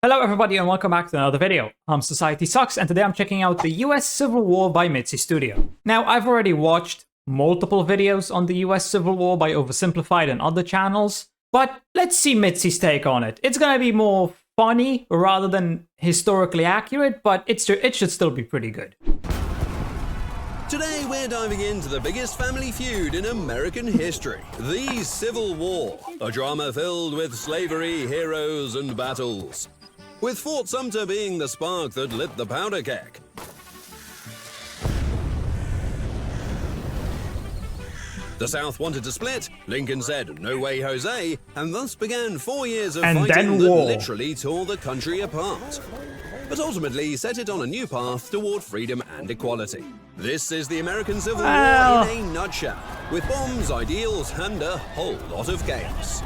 Hello everybody and welcome back to another video. I'm SocietySucks and today I'm checking out the US Civil War by Mitsi Studio. Now I've already watched multiple videos on the US Civil War by Oversimplified and other channels, but let's see Mitsi's take on it. It's gonna be more funny rather than historically accurate, but it should still be pretty good. Today we're diving into the biggest family feud in American history, the Civil War, a drama filled with slavery, heroes, and battles, with Fort Sumter being the spark that lit the powder keg. The South wanted to split, Lincoln said, "No way, Jose," and thus began 4 years of fighting that literally tore the country apart, but ultimately set it on a new path toward freedom and equality. This is the American Civil War in a nutshell, with bombs, ideals, and a whole lot of chaos.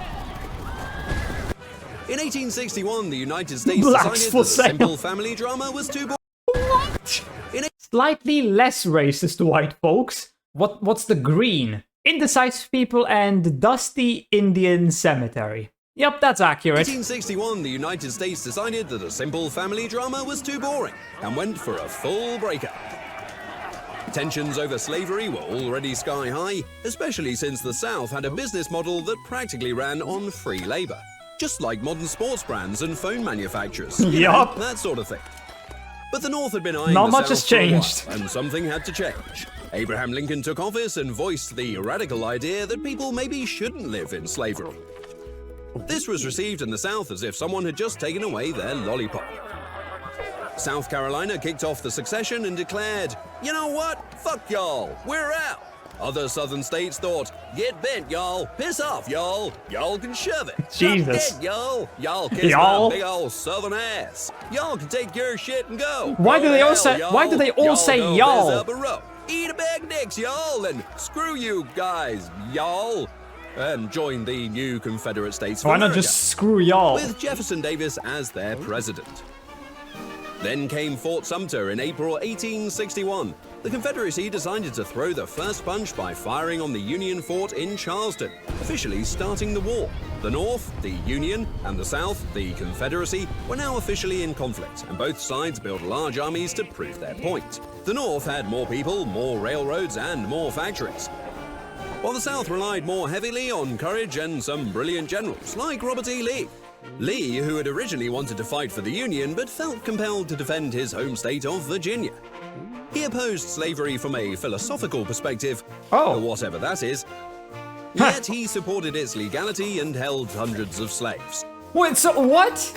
In 1861, the United States decided that a simple family drama was too boring. What? Slightly less racist white folks. What's the green? Indecisive people and dusty Indian cemetery. Yep, that's accurate. 1861, the United States decided that a simple family drama was too boring and went for a full breakup. Tensions over slavery were already sky high, especially since the South had a business model that practically ran on free labor, just like modern sports brands and phone manufacturers. Yup. That sort of thing. But the North had been eyeing Not the much South has changed. for a while, and something had to change. Abraham Lincoln took office and voiced the radical idea that people maybe shouldn't live in slavery. This was received in the South as if someone had just taken away their lollipop. South Carolina kicked off the succession and declared, "You know what? Fuck y'all, we're out." Other southern states thought, "Get bent, y'all. Piss off, y'all. Y'all can shove it. Jesus. Suck dead, y'all. Y'all kiss Y'all. my big old southern ass. Y'all can take your shit and go. Why Go do to they all hell, say- y'all. why do they all Y'all say go y'all? piss up a rope. Eat a bag of dicks, y'all, and screw you guys, y'all." And join the new Confederate States of Why not America, just screw y'all? with Jefferson Davis as their president. Then came Fort Sumter in April 1861. The Confederacy decided to throw the first punch by firing on the Union fort in Charleston, officially starting the war. The North, the Union, and the South, the Confederacy, were now officially in conflict, and both sides built large armies to prove their point. The North had more people, more railroads, and more factories, while the South relied more heavily on courage and some brilliant generals like Robert E. Lee. Lee, who had originally wanted to fight for the Union but felt compelled to defend his home state of Virginia. He opposed slavery from a philosophical perspective, whatever that is, yet he supported its legality and held hundreds of slaves. Wait, so what?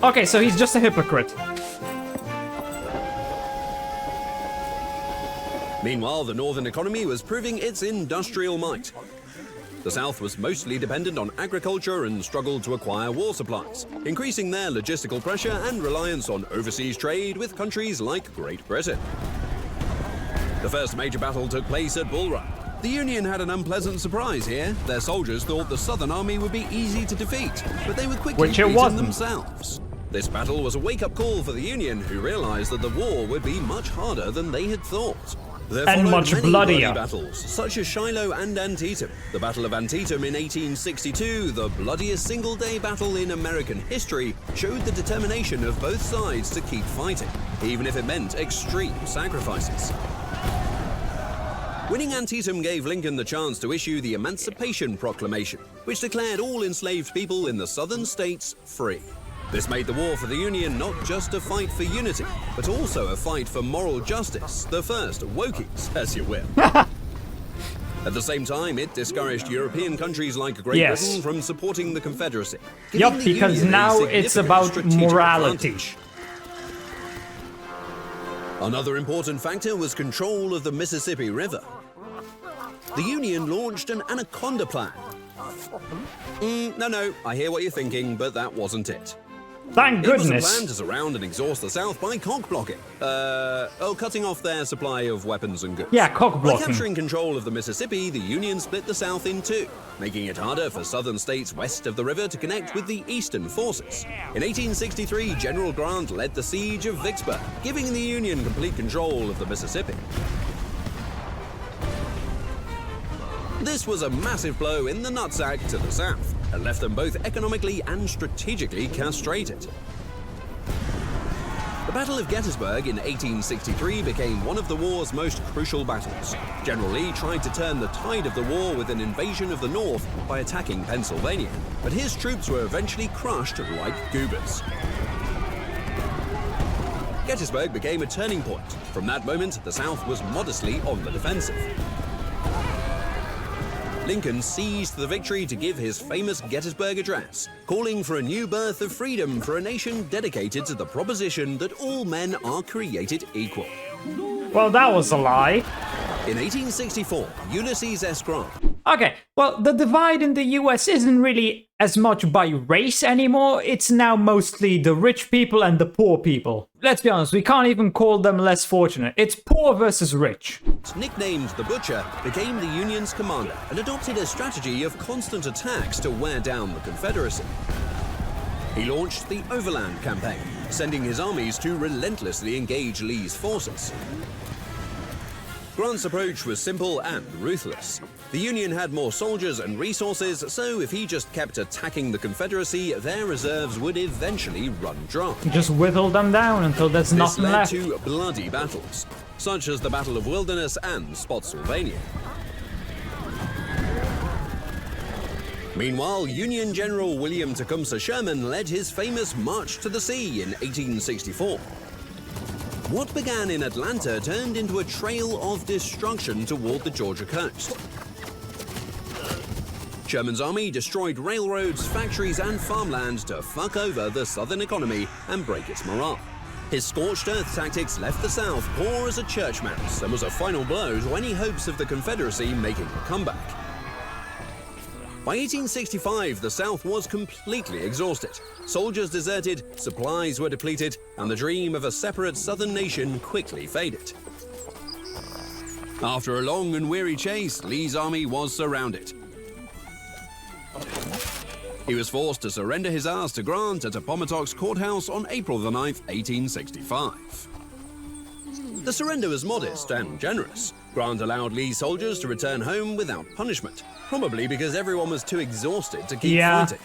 Okay, so he's just a hypocrite. Meanwhile, the northern economy was proving its industrial might. The South was mostly dependent on agriculture and struggled to acquire war supplies, increasing their logistical pressure and reliance on overseas trade with countries like Great Britain. The first major battle took place at Bull Run. The Union had an unpleasant surprise here. Their soldiers thought the Southern Army would be easy to defeat, but they were quickly beaten themselves. This battle was a wake-up call for the Union, who realized that the war would be much harder than they had thought. There and followed much many bloodier bloody battles, such as Shiloh and Antietam. The Battle of Antietam in 1862, the bloodiest single-day battle in American history, showed the determination of both sides to keep fighting, even if it meant extreme sacrifices. Winning Antietam gave Lincoln the chance to issue the Emancipation Proclamation, which declared all enslaved people in the southern states free. This made the war for the Union not just a fight for unity, but also a fight for moral justice, the first wokies, as you will. At the same time, it discouraged European countries like Great Britain from supporting the Confederacy. Yup, because now it's about morality. Another important factor was control of the Mississippi River. The Union launched an Anaconda Plan. No, I hear what you're thinking, but that wasn't it. Thank goodness. It was a plan to surround and exhaust the South by cock-blocking. Cutting off their supply of weapons and goods. Yeah, cock-blocking. By capturing control of the Mississippi, the Union split the South in two, making it harder for southern states west of the river to connect with the eastern forces. In 1863, General Grant led the siege of Vicksburg, giving the Union complete control of the Mississippi. This was a massive blow in the nutsack to the South, and left them both economically and strategically castrated. The Battle of Gettysburg in 1863 became one of the war's most crucial battles. General Lee tried to turn the tide of the war with an invasion of the North by attacking Pennsylvania, but his troops were eventually crushed like goobers. Gettysburg became a turning point. From that moment, the South was modestly on the defensive. Lincoln seized the victory to give his famous Gettysburg Address, calling for a new birth of freedom for a nation dedicated to the proposition that all men are created equal. Well, that was a lie. In 1864, Ulysses S. Grant. Okay, well, the divide in the US isn't really as much by race anymore. It's now mostly the rich people and the poor people. Let's be honest, we can't even call them less fortunate. It's poor versus rich. Nicknamed the Butcher, became the Union's commander and adopted a strategy of constant attacks to wear down the Confederacy. He launched the Overland Campaign, sending his armies to relentlessly engage Lee's forces. Grant's approach was simple and ruthless. The Union had more soldiers and resources, so if he just kept attacking the Confederacy, their reserves would eventually run dry. Just whittle them down until there's nothing left. This led to bloody battles, such as the Battle of Wilderness and Spotsylvania. Meanwhile, Union General William Tecumseh Sherman led his famous March to the Sea in 1864. What began in Atlanta turned into a trail of destruction toward the Georgia coast. Sherman's army destroyed railroads, factories, and farmland to fuck over the Southern economy and break its morale. His scorched earth tactics left the South poor as a church mouse and was a final blow to any hopes of the Confederacy making a comeback. By 1865, the South was completely exhausted. Soldiers deserted, supplies were depleted, and the dream of a separate Southern nation quickly faded. After a long and weary chase, Lee's army was surrounded. He was forced to surrender his ass to Grant at Appomattox Courthouse on April the 9th, 1865. The surrender was modest and generous. Grant allowed Lee's soldiers to return home without punishment, probably because everyone was too exhausted to keep fighting.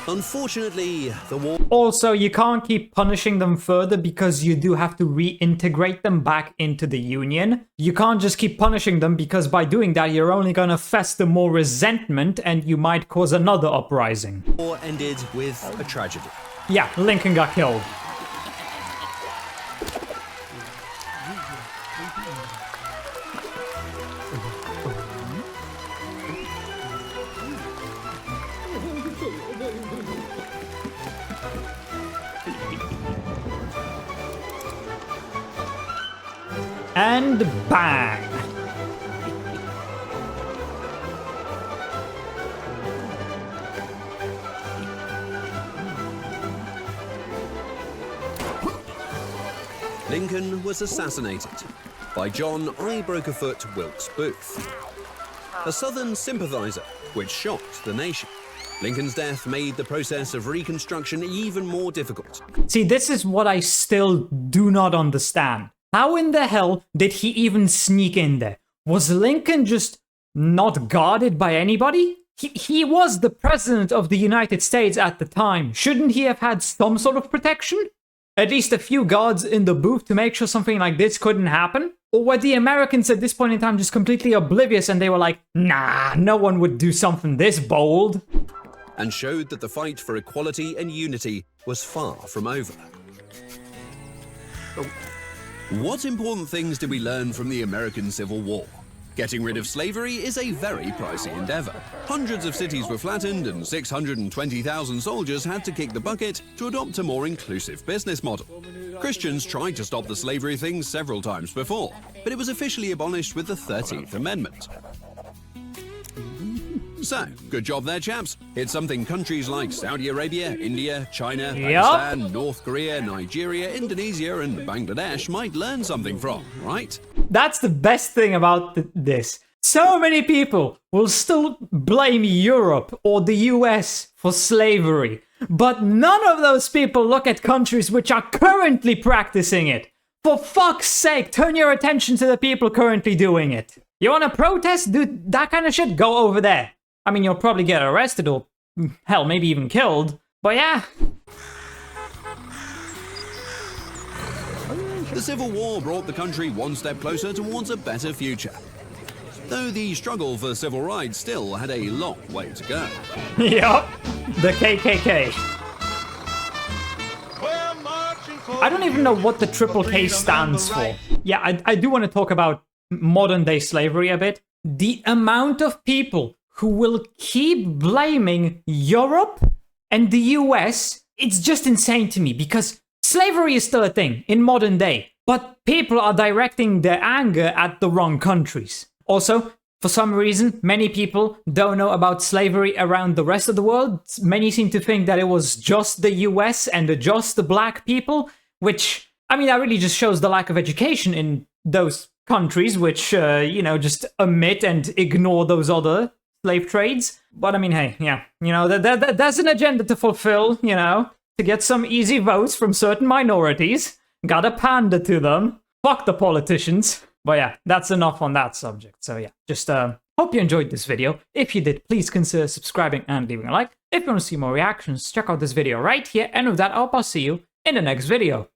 Unfortunately, the war... Also, you can't keep punishing them further because you do have to reintegrate them back into the Union. You can't just keep punishing them because by doing that, you're only gonna fester more resentment and you might cause another uprising. The war ended with a tragedy. Yeah, Lincoln got killed. And bang! Lincoln was assassinated by John I Broke a Foot Wilkes Booth, a Southern sympathizer, which shocked the nation. Lincoln's death made the process of Reconstruction even more difficult. See, this is what I still do not understand. How in the hell did he even sneak in there? Was Lincoln just not guarded by anybody? He was the president of the United States at the time. Shouldn't he have had some sort of protection? At least a few guards in the booth to make sure something like this couldn't happen? Or were the Americans at this point in time just completely oblivious and they were like, nah, no one would do something this bold? And showed that the fight for equality and unity was far from over. What important things did we learn from the American Civil War? Getting rid of slavery is a very pricey endeavor. Hundreds of cities were flattened and 620,000 soldiers had to kick the bucket to adopt a more inclusive business model. Christians tried to stop the slavery thing several times before, but it was officially abolished with the 13th Amendment. So, good job there, chaps. It's something countries like Saudi Arabia, India, China, Pakistan, North Korea, Nigeria, Indonesia, and Bangladesh might learn something from, right? That's the best thing about this. So many people will still blame Europe or the US for slavery, but none of those people look at countries which are currently practicing it. For fuck's sake, turn your attention to the people currently doing it. You wanna protest? Do that kind of shit? Go over there. I mean, you'll probably get arrested or, hell, maybe even killed. But yeah. The Civil War brought the country one step closer towards a better future. Though the struggle for civil rights still had a long way to go. Yup, the KKK. I don't even know what the Triple K stands for. Yeah, I do want to talk about modern day slavery a bit. The amount of people who will keep blaming Europe and the US, it's just insane to me, because slavery is still a thing in modern day, but people are directing their anger at the wrong countries. Also, for some reason, many people don't know about slavery around the rest of the world. Many seem to think that it was just the US and just the black people, which, I mean, that really just shows the lack of education in those countries, which, you know, just omit and ignore those other slave trades. But I mean, hey, yeah, you know, there's an agenda to fulfill, you know, to get some easy votes from certain minorities. Gotta pander to them. Fuck the politicians. But yeah, that's enough on that subject. So yeah, just hope you enjoyed this video. If you did, please consider subscribing and leaving a like. If you want to see more reactions, check out this video right here. And with that, I'll see you in the next video.